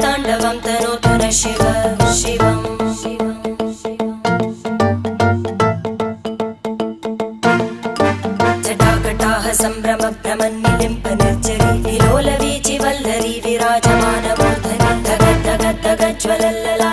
ताण्डवं तनोतु न शिव शिवम् जटाकटाः सम्भ्रम भ्रमन्निलिम्प निर्जरी विलोलवीचि वल्लरी विराजमानमूर्धनि धगद्धगद्धगज्ज्वलल्लला